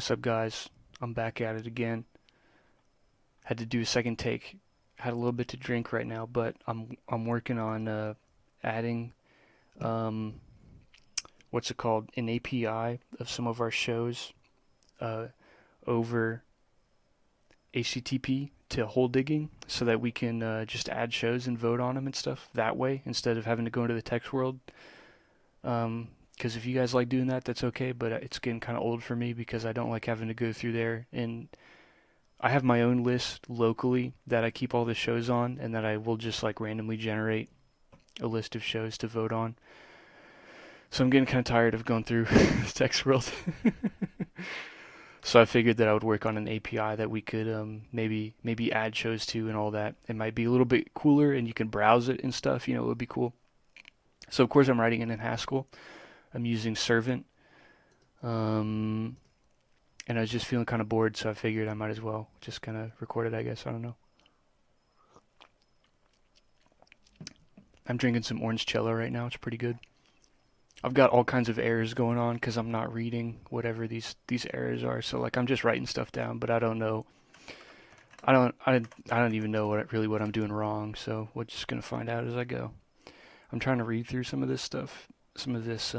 What's up, guys? I'm back at it again. Had to do a second take. Had a little bit to drink right now, but I'm working on adding um, what's it called? An API of some of our shows uh, over HTTP to hole digging, so that we can just add shows and vote on them and stuff that way instead of having to go into the text world. Because if you guys like doing that, that's okay. But it's getting kind of old for me because I don't like having to go through there, and I have my own list locally that I keep all the shows on, and that I will just like randomly generate a list of shows to vote on. So I'm getting kind of tired of going through the text world. So I figured that I would work on an API that we could maybe add shows to and all that. It might be a little bit cooler, and you can browse it and stuff. It would be cool. So of course I'm writing it in Haskell. I'm using Servant, and I was just feeling kind of bored, so I figured I might as well just kind of record it. I guess I don't know. I'm drinking some orange cello right now. It's pretty good. I've got all kinds of errors going on because I'm not reading whatever these errors are. So like I'm just writing stuff down, but I don't know. I don't even know what I'm doing wrong. So we're just gonna find out as I go. I'm trying to read through some of this stuff, some of this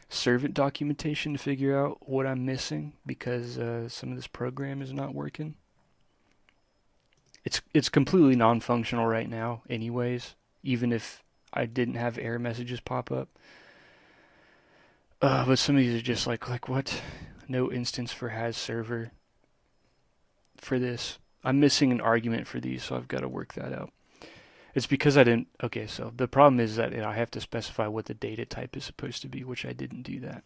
servant documentation to figure out what I'm missing because some of this program is not working. It's completely non-functional right now, anyways. Even if I didn't have error messages pop up. But some of these are just like what? No instance for has server for this. I'm missing an argument for these, so I've got to work that out. It's because I didn't. Okay, so the problem is that I have to specify what the data type is supposed to be, which I didn't do that.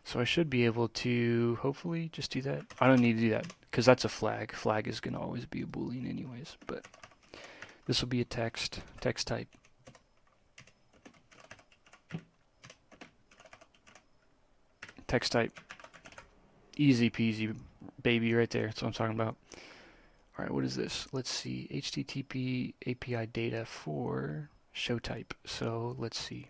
So I should be able to hopefully just do that. I don't need to do that because that's a flag. Flag is going to always be a boolean anyways, but this will be a text type. Text type. Easy peasy, baby, right there. That's what I'm talking about. All right, what is this? Let's see. HTTP API data for show type. So let's see.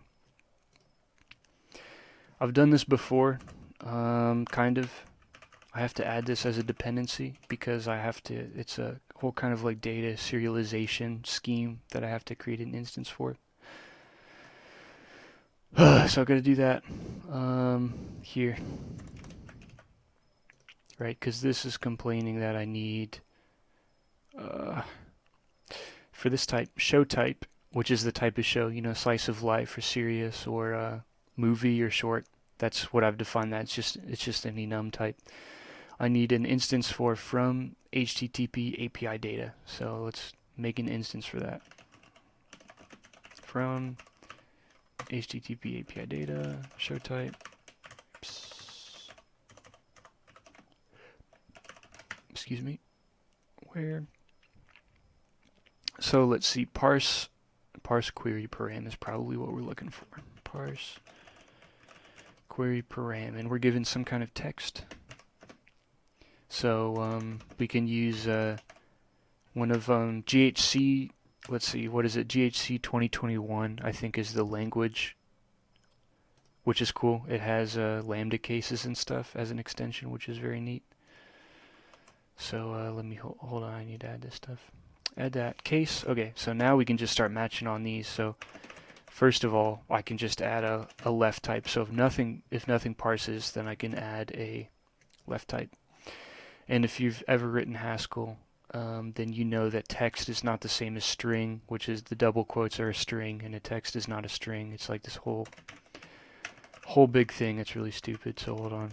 I've done this before, kind of. I have to add this as a dependency because it's a whole kind of like data serialization scheme that I have to create an instance for. So I've got to do that here. Right, because this is complaining that I need, for this type, show type, which is the type of show, slice of life or serious or movie or short. That's what I've defined that. It's just any num type. I need an instance for from HTTP API data. So let's make an instance for that. From HTTP API data, show type. Excuse me. Where? So let's see. Parse query param is probably what we're looking for. Parse query param, and we're given some kind of text. So we can use one of GHC. Let's see, what is it? GHC 2021, I think, is the language, which is cool. It has Lambda cases and stuff as an extension, which is very neat. So let me hold on. I need to add this stuff. Add that case. Okay, so now we can just start matching on these. So first of all, I can just add a left type. So if nothing parses, then I can add a left type. And if you've ever written Haskell, then you know that text is not the same as string, which is the double quotes are a string, and a text is not a string. It's like this whole big thing. It's really stupid. So hold on.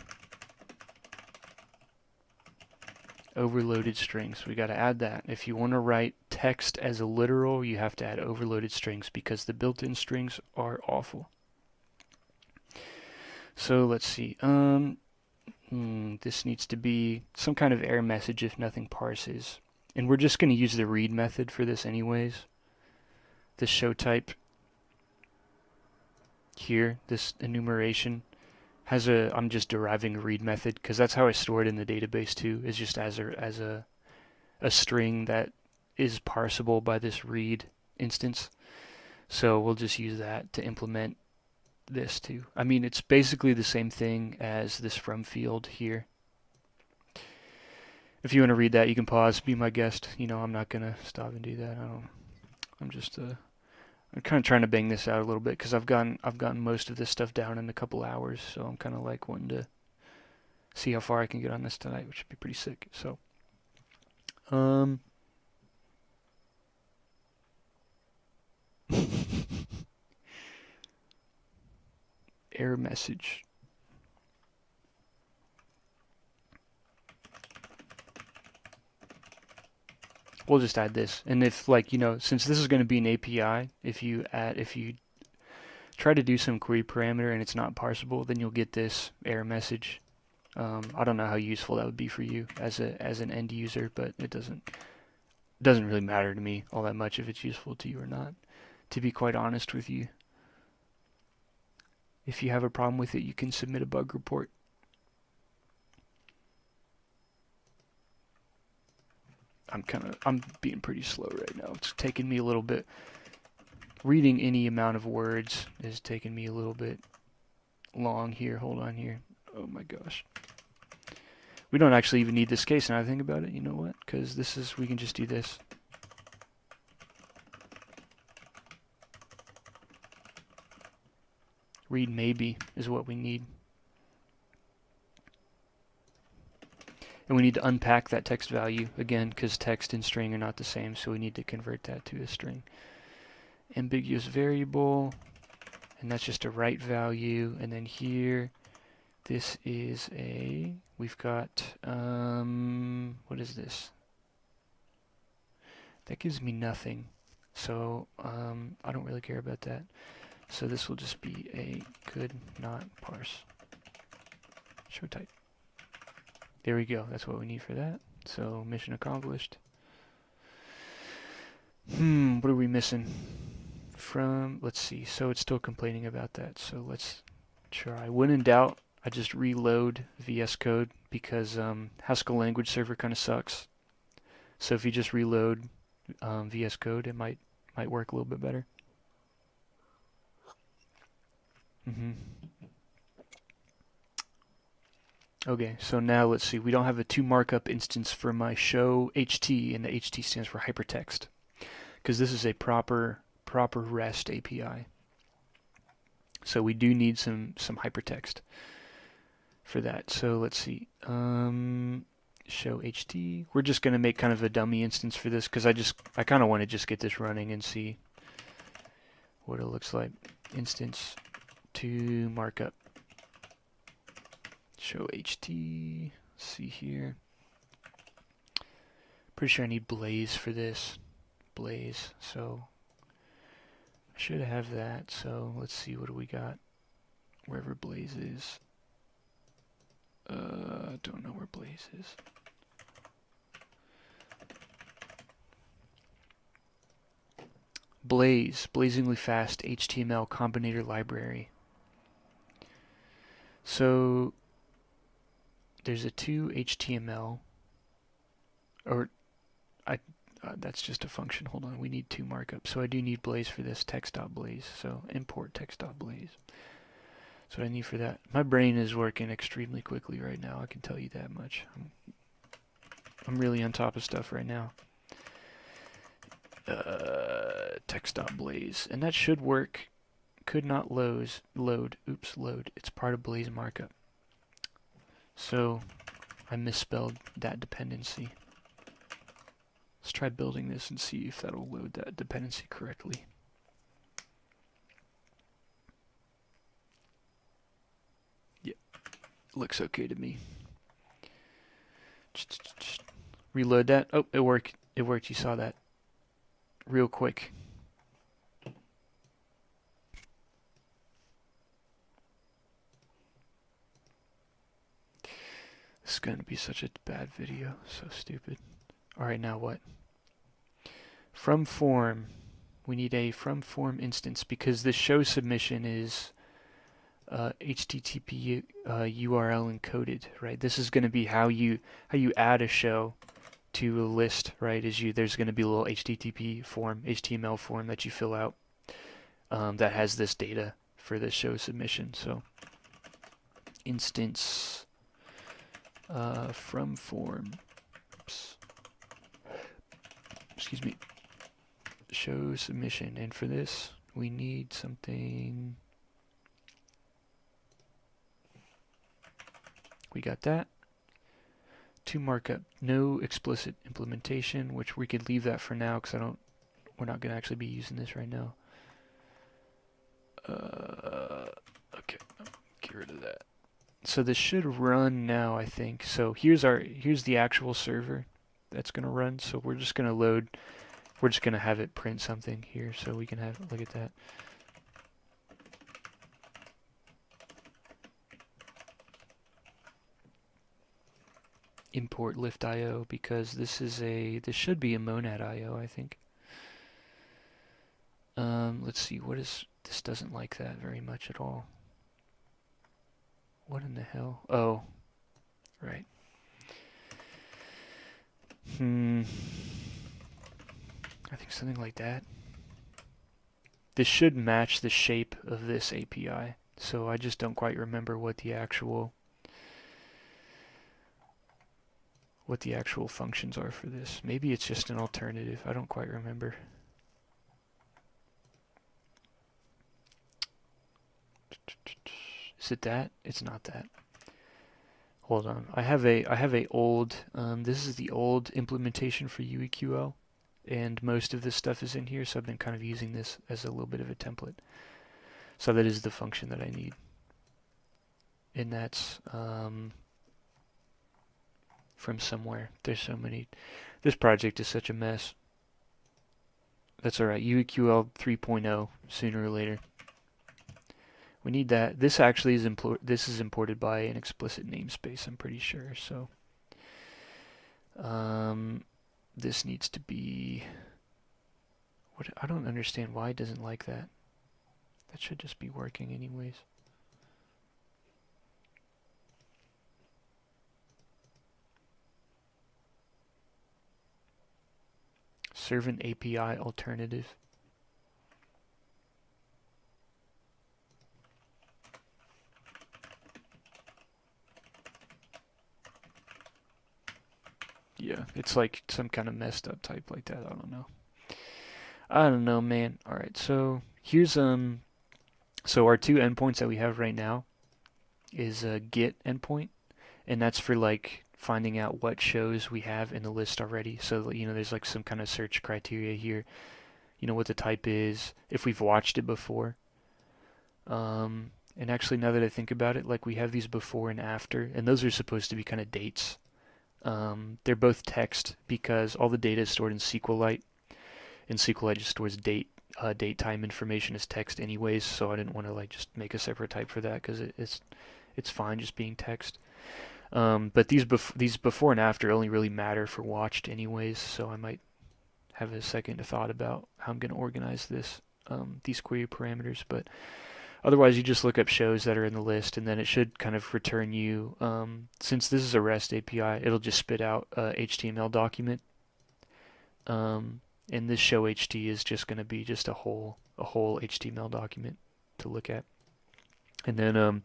Overloaded strings. We got to add that. If you want to write text as a literal, you have to add overloaded strings because the built-in strings are awful. So let's see. This needs to be some kind of error message if nothing parses. And we're just going to use the read method for this anyways. This show type here, this enumeration, I'm just deriving a read method because that's how I store it in the database too, is just as a string that is parsable by this read instance. So we'll just use that to implement this too. I mean, it's basically the same thing as this from field here. If you want to read that, you can pause, be my guest. You know, I'm not gonna stop and do that. I don't. I'm just I'm kind of trying to bang this out a little bit because I've gotten most of this stuff down in a couple hours, so I'm kind of like wanting to see how far I can get on this tonight, which would be pretty sick. So, error message. We'll just add this, and if like since this is going to be an API, if you try to do some query parameter and it's not parsable, then you'll get this error message. I don't know how useful that would be for you as an end user, but it doesn't really matter to me all that much if it's useful to you or not. To be quite honest with you, if you have a problem with it, you can submit a bug report. I'm being pretty slow right now. It's taking me a little bit. Reading any amount of words is taking me a little bit long here. Hold on here. Oh my gosh. We don't actually even need this case now I think about it. You know what? Because we can just do this. Read maybe is what we need. And we need to unpack that text value again because text and string are not the same, so we need to convert that to a string. Ambiguous variable, and that's just a right value, and then here this is we've got what is this? That gives me nothing, so I don't really care about that. So this will just be a could not parse. Show type. There we go. That's what we need for that. So mission accomplished. What are we missing? Let's see. So it's still complaining about that. So let's try. When in doubt, I just reload VS Code because Haskell language server kind of sucks. So if you just reload VS Code, it might work a little bit better. Okay, so now let's see. We don't have a toMarkup instance for my show HT, and the HT stands for hypertext, because this is a proper REST API. So we do need some hypertext for that. So let's see. Show HT. We're just gonna make kind of a dummy instance for this because I kind of want to just get this running and see what it looks like. Instance toMarkup. Show HT. Let's see here. Pretty sure I need Blaze for this. Blaze. So I should have that. So let's see, what do we got? Wherever Blaze is. Don't know where Blaze is. Blaze, blazingly fast HTML combinator library. So there's a toHTML, or that's just a function. Hold on, we need toMarkup. So I do need Blaze for this, text.blaze. So import text.blaze. That's what I need for that. My brain is working extremely quickly right now, I can tell you that much. I'm really on top of stuff right now. Text.blaze, and that should work. Could not load. Oops, load. It's part of Blaze markup. So I misspelled that dependency. Let's try building this and see if that'll load that dependency correctly. Yep, looks okay to me. Reload that. Oh, it worked. It worked. You saw that. Real quick. This is going to be such a bad video. So stupid. Alright, now what? From form. We need a from form instance because this show submission is HTTP URL encoded, right? This is going to be how you add a show to a list, right? There's going to be a little HTTP form, HTML form that you fill out that has this data for the show submission. So instance from forms, excuse me, show submission, and for this we need something. We got that. To markup, no explicit implementation, which we could leave that for now because we're not going to actually be using this right now. Okay, get rid of that. So this should run now, I think. So here's the actual server that's going to run. So we're just going to have it print something here so we can have, look at that. Import lift IO because this should be a monad IO, I think. Let's see, this doesn't like that very much at all. What in the hell? Oh, right. I think something like that. This should match the shape of this API, so I just don't quite remember what the actual functions are for this. Maybe it's just an alternative. I don't quite remember. Is it that? It's not that. Hold on. I have a old this is the old implementation for UEQL, and most of this stuff is in here, so I've been kind of using this as a little bit of a template. So that is the function that I need. And that's from somewhere. There's so many. This project is such a mess. That's alright. UEQL 3.0 sooner or later. We need that. This actually is imported by an explicit namespace, I'm pretty sure. So this needs to be. What, I don't understand why it doesn't like that. That should just be working anyways. Servant API alternative. Yeah, it's like some kind of messed up type like that. I don't know, man. All right, so here's so our two endpoints that we have right now is a get endpoint, and that's for like finding out what shows we have in the list already. So there's like some kind of search criteria here. What the type is, if we've watched it before. And actually, now that I think about it, like we have these before and after, and those are supposed to be kind of dates. They're both text because all the data is stored in SQLite, and SQLite just stores date time information as text anyways. So I didn't want to like just make a separate type for that because it's fine just being text. But these before and after only really matter for watched anyways. So I might have a second thought about how I'm going to organize these query parameters, but. Otherwise, you just look up shows that are in the list, and then it should kind of return you. Since this is a REST API, it'll just spit out a HTML document. And this show HT is just going to be just a whole HTML document to look at. And then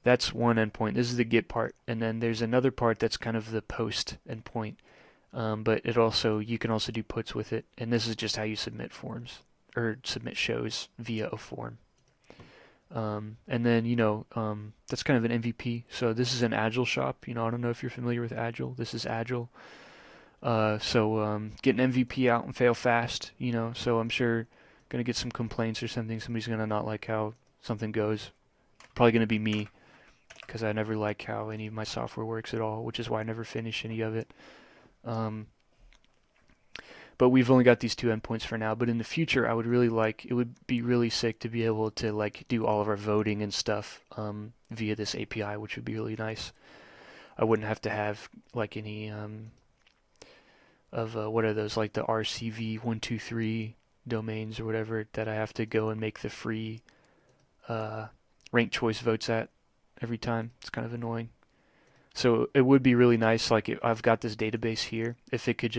that's one endpoint. This is the get part, and then there's another part that's kind of the post endpoint. But you can also do puts with it, and this is just how you submit forms or submit shows via a form. And then, that's kind of an MVP. So this is an Agile shop. I don't know if you're familiar with Agile. This is Agile. So get an MVP out and fail fast, So I'm sure going to get some complaints or something. Somebody's going to not like how something goes. Probably going to be me because I never like how any of my software works at all, which is why I never finish any of it. But we've only got these two endpoints for now. But in the future, it would be really sick to be able to like do all of our voting and stuff via this API, which would be really nice. I wouldn't have to have like any what are those, like the RCV123 domains or whatever that I have to go and make the free ranked choice votes at every time. It's kind of annoying. So it would be really nice, like if I've got this database here, if it could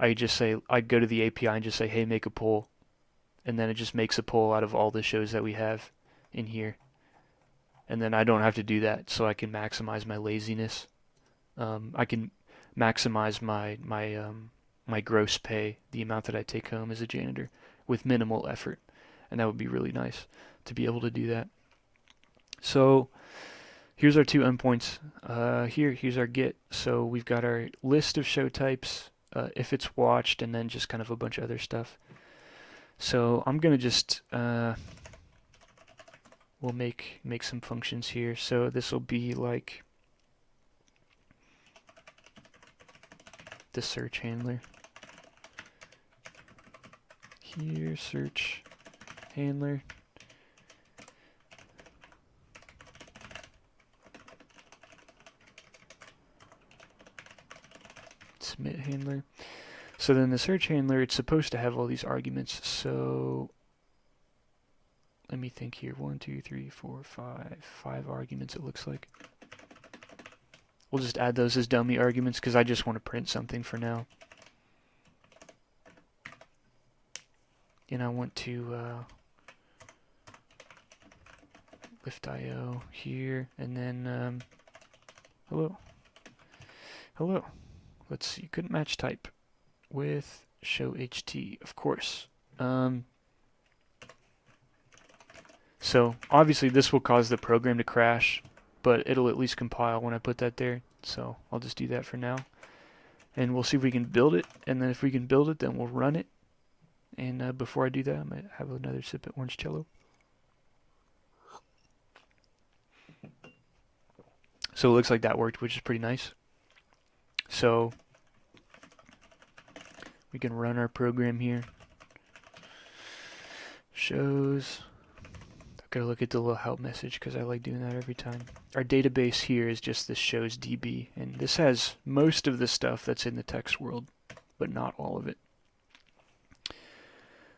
I'd go to the API and just say, hey, make a poll, and then it just makes a poll out of all the shows that we have in here. And then I don't have to do that, so I can maximize my laziness. I can maximize my gross pay, the amount that I take home as a janitor, with minimal effort, and that would be really nice to be able to do that. So here's our two endpoints. Here's our get. So we've got our list of show types, if it's watched, and then just kind of a bunch of other stuff. So I'm gonna just we'll make some functions here. So this will be like the search handler. Here, search handler. Submit handler. So then the search handler, it's supposed to have all these arguments. So let me think here. 1, 2, 3, 4, 5. 5 arguments it looks like. We'll just add those as dummy arguments because I just want to print something for now. And I want to lift IO here, and then hello. Let's see, couldn't match type with show HT, of course. So obviously this will cause the program to crash, but it'll at least compile when I put that there. So I'll just do that for now. And we'll see if we can build it, and then if we can build it, then we'll run it. And before I do that, I'm going to have another sip at orange cello. So it looks like that worked, which is pretty nice. So we can run our program here. Shows. I've got to look at the little help message because I like doing that every time. Our database here is just this shows DB, and this has most of the stuff that's in the text world, but not all of it.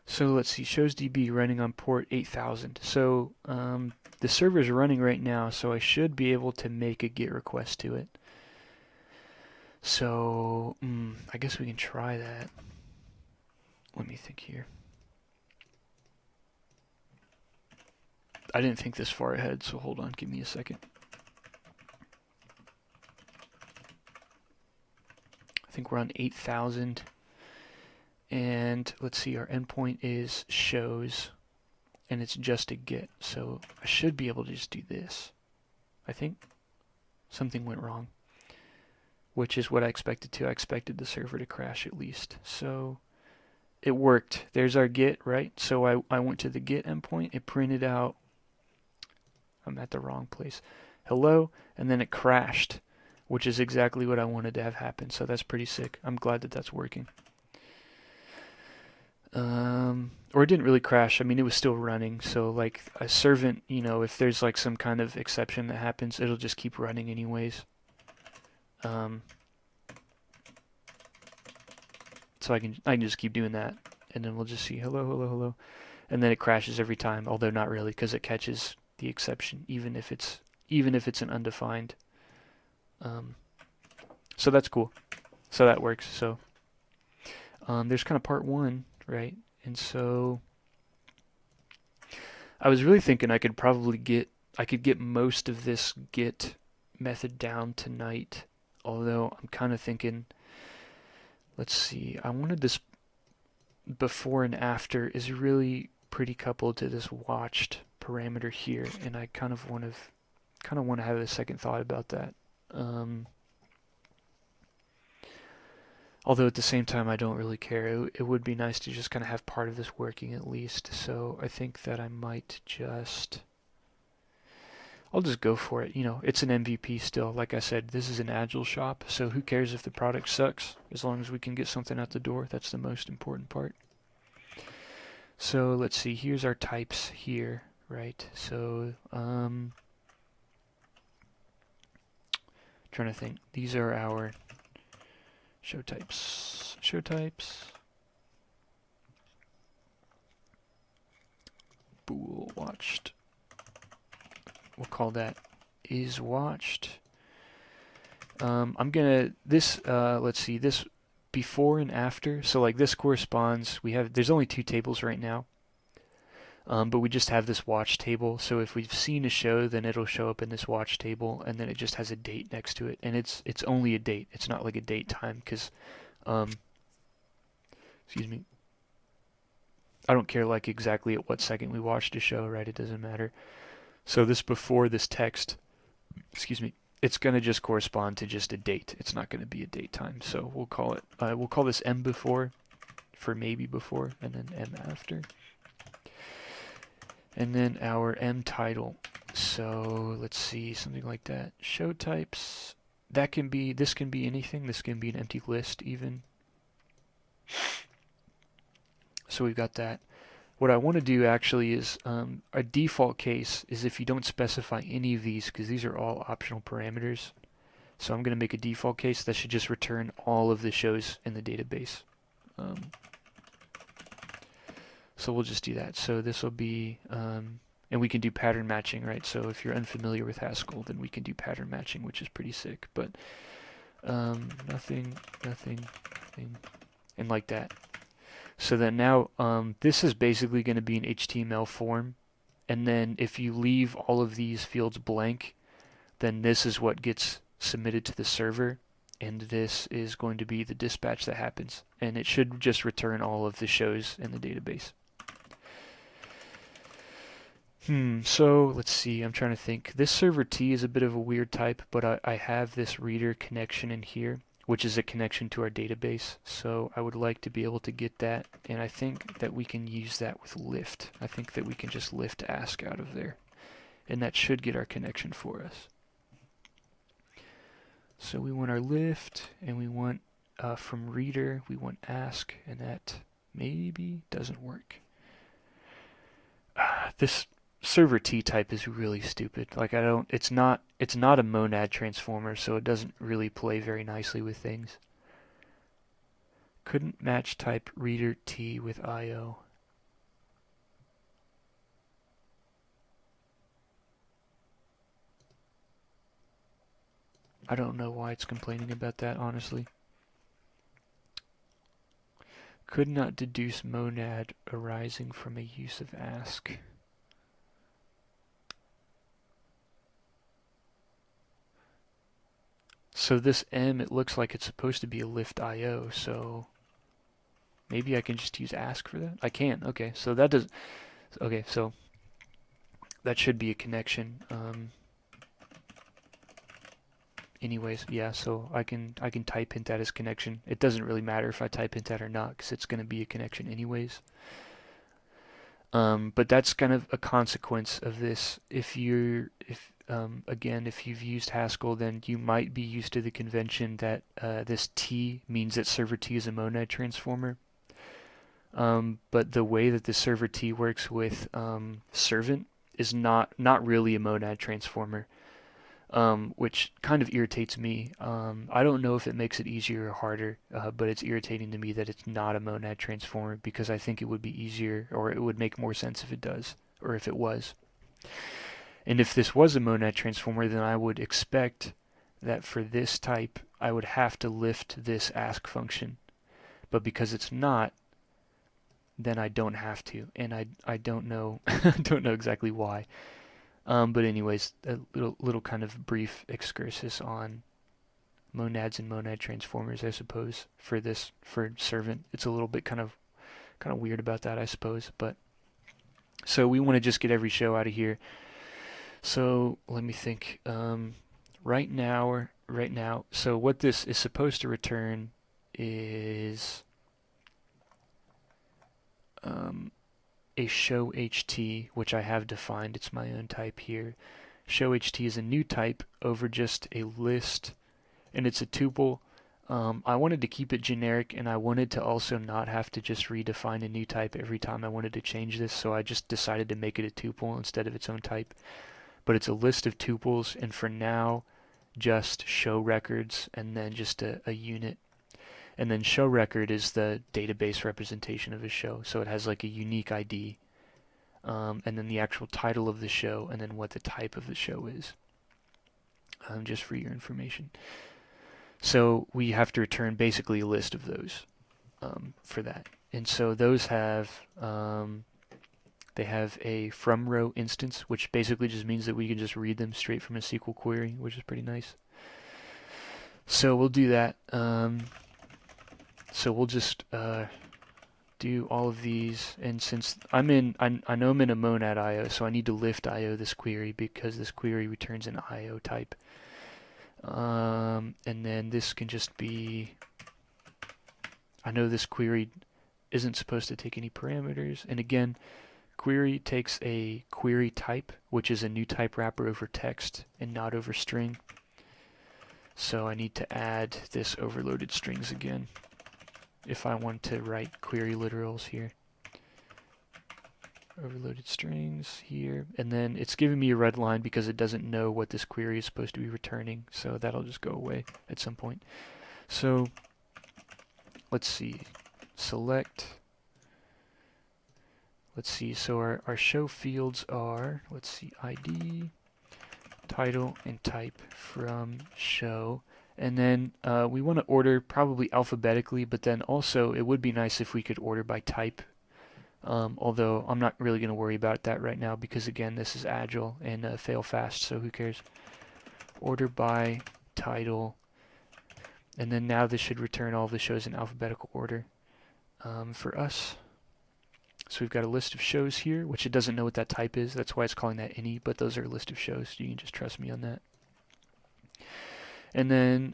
So let's see, shows DB running on port 8000. So the server is running right now, so I should be able to make a GET request to it. So I guess we can try that. Let me think here. I didn't think this far ahead, so hold on, give me a second. I think we're on 8000. And let's see, our endpoint is shows, and it's just a GET. So I should be able to just do this. I think something went wrong, which is what I expected to. I expected the server to crash at least. So it worked. There's our GET, right? So I went to the GET endpoint. It printed out, I'm at the wrong place, hello, and then it crashed, which is exactly what I wanted to have happen. So that's pretty sick. I'm glad that that's working. Or it didn't really crash. I mean, it was still running. So like a servant, you know, if there's like some kind of exception that happens, it'll just keep running anyways. So I can just keep doing that, and then we'll just see hello, and then it crashes every time. Although not really, because it catches the exception, even if it's an undefined. So that's cool. So that works. So there's kind of part one. Right, and so I was really thinking I could get most of this GET method down tonight, although I'm kind of thinking, let's see, I wanted this before and after is really pretty coupled to this watched parameter here, and I kind of want to have a second thought about that. Although at the same time, I don't really care. It would be nice to just kind of have part of this working at least. So I think that I might I'll just go for it. You know, it's an MVP still. Like I said, this is an Agile shop. So who cares if the product sucks? As long as we can get something out the door, that's the most important part. So let's see. Here's our types here, right? So trying to think. These are our show types. Bool watched. We'll call that is watched. I'm gonna let's see, this before and after. So like this corresponds. There's only 2 tables right now. But we just have this watch table. So if we've seen a show, then it'll show up in this watch table, and then it just has a date next to it, and it's only a date. It's not like a date time, because excuse me, I don't care like exactly at what second we watched a show, right? It doesn't matter. So this before this text, excuse me, it's gonna just correspond to just a date. It's not gonna be a date time. So we'll call it we'll call this M before for maybe before, and then M after. And then our M title. So let's see, something like that. Show types. That can be, this can be anything. This can be an empty list even. So we've got that. What I want to do actually is a default case is if you don't specify any of these, because these are all optional parameters. So I'm going to make a default case that should just return all of the shows in the database. So we'll just do that. So this will be, and we can do pattern matching, right? So if you're unfamiliar with Haskell, then we can do pattern matching, which is pretty sick. But nothing, and like that. So then now this is basically going to be an HTML form, and then if you leave all of these fields blank, then this is what gets submitted to the server, and this is going to be the dispatch that happens, and it should just return all of the shows in the database. So let's see, I'm trying to think. This server T is a bit of a weird type, but I have this reader connection in here, which is a connection to our database. So I would like to be able to get that, and I think that we can use that with lift. I think that we can just lift ask out of there, and that should get our connection for us. So we want our lift, and we want from reader, we want ask, and that maybe doesn't work. This server T type is really stupid. Like it's not a monad transformer, so it doesn't really play very nicely with things. Couldn't match type reader T with IO. I don't know why it's complaining about that, honestly. Could not deduce monad arising from a use of ask. So this M, it looks like it's supposed to be a lift IO, so maybe I can just use ask for that? I can, okay, so that does, okay, so that should be a connection. Anyways, yeah, so I can type int that as connection. It doesn't really matter if I type int that or not, because it's going to be a connection anyways. But that's kind of a consequence of this. Again, if you've used Haskell, then you might be used to the convention that this T means that server T is a monad transformer. But the way that the server T works with servant is not really a monad transformer, which kind of irritates me. I don't know if it makes it easier or harder, but it's irritating to me that it's not a monad transformer, because I think it would be easier, or it would make more sense if it does, or if it was. And if this was a monad transformer, then I would expect that for this type, I would have to lift this ask function. But because it's not, then I don't have to, and I don't know don't know exactly why. But anyways, a little kind of brief excursus on monads and monad transformers, I suppose, for servant. It's a little bit kind of weird about that, I suppose. But so we want to just get every show out of here. So let me think. Right now, so what this is supposed to return is a show HT, which I have defined. It's my own type here. Show HT is a new type over just a list, and it's a tuple. I wanted to keep it generic, and I wanted to also not have to just redefine a new type every time I wanted to change this, so I just decided to make it a tuple instead of its own type. But it's a list of tuples, and for now, just show records, and then just a unit. And then show record is the database representation of a show, so it has like a unique ID, and then the actual title of the show, and then what the type of the show is, just for your information. So we have to return basically a list of those for that. And so those have They have a from row instance, which basically just means that we can just read them straight from a SQL query, which is pretty nice. So we'll do that. So we'll just do all of these, and since I know I'm in a monad IO, so I need to lift IO this query because this query returns an IO type. And then this can just be, I know this query isn't supposed to take any parameters, and again, query takes a query type, which is a new type wrapper over text and not over string. So I need to add this overloaded strings again if I want to write query literals here. Overloaded strings here, and then it's giving me a red line because it doesn't know what this query is supposed to be returning, so that'll just go away at some point. So let's see, select, let's see, so our show fields are, let's see, ID, title, and type from show. And then we want to order probably alphabetically, but then also it would be nice if we could order by type. Although I'm not really going to worry about that right now because again, this is agile and fail fast, so who cares. Order by title, and then now this should return all the shows in alphabetical order for us. So we've got a list of shows here, which it doesn't know what that type is. That's why it's calling that any, but those are a list of shows, so you can just trust me on that. And then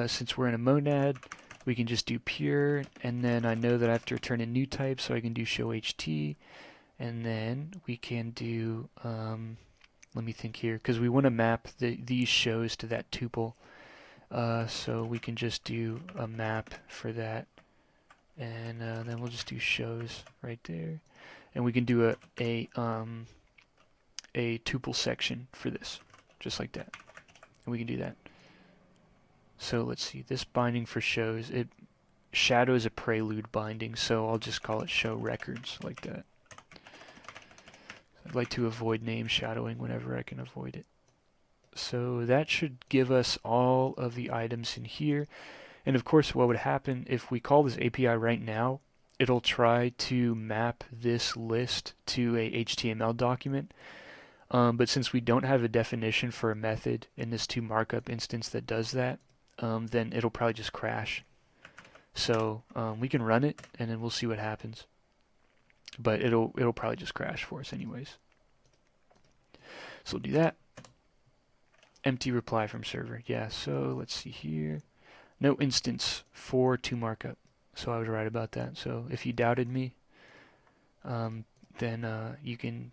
since we're in a monad, we can just do pure, and then I know that I have to return a new type, so I can do show ht, and then we can do, let me think here, because we want to map these shows to that tuple, so we can just do a map for that, and then we'll just do shows right there, and we can do a tuple section for this, just like that, and we can do that. So let's see, this binding for shows, it shadows a prelude binding, so I'll just call it show records like that. I'd like to avoid name shadowing whenever I can avoid it. So that should give us all of the items in here. And of course, what would happen if we call this API right now, it'll try to map this list to a HTML document. But since we don't have a definition for a method in this toMarkup instance that does that, then it'll probably just crash. So we can run it and then we'll see what happens. But it'll probably just crash for us anyways. So we'll do that. Empty reply from server. Yeah, so let's see here. No instance for toMarkup. So I was right about that. So if you doubted me, then you can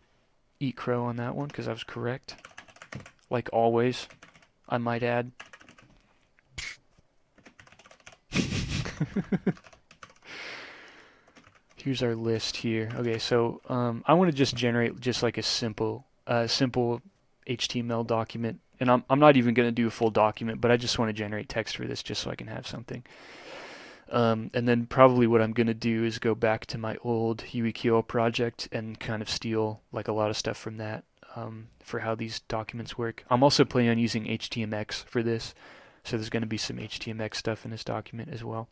eat crow on that one because I was correct. Like always, I might add. Here's our list here. Okay, so I want to just generate just like a simple HTML document, and I'm not even going to do a full document, but I just want to generate text for this just so I can have something. And then probably what I'm going to do is go back to my old UEQL project and kind of steal like a lot of stuff from that for how these documents work. I'm also planning on using HTMX for this, so there's going to be some HTMX stuff in this document as well.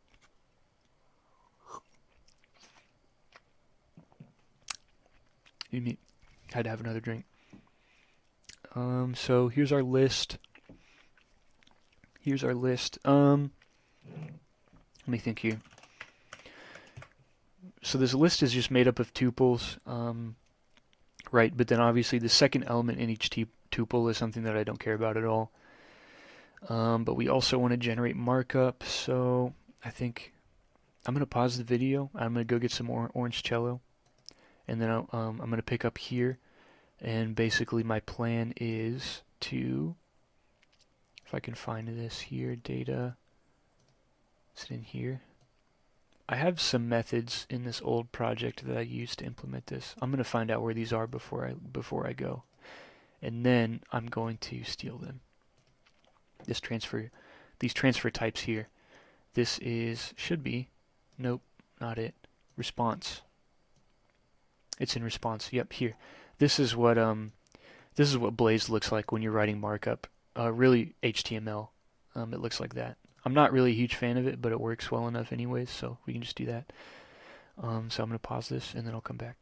Had to have another drink. So here's our list. Let me think here. So this list is just made up of tuples, right? But then obviously the second element in each tuple is something that I don't care about at all. But we also want to generate markup, so I think I'm going to pause the video. I'm going to go get some more orange cello. And then I'm going to pick up here, and basically my plan is to, if I can find this here, data, is it in here? I have some methods in this old project that I used to implement this. I'm going to find out where these are before I go, and then I'm going to steal them. These transfer types here. This should be, nope, not it, response. It's in response. Yep, here. This is what Blaze looks like when you're writing markup. Really HTML. It looks like that. I'm not really a huge fan of it, but it works well enough anyways, so we can just do that. So I'm going to pause this and then I'll come back.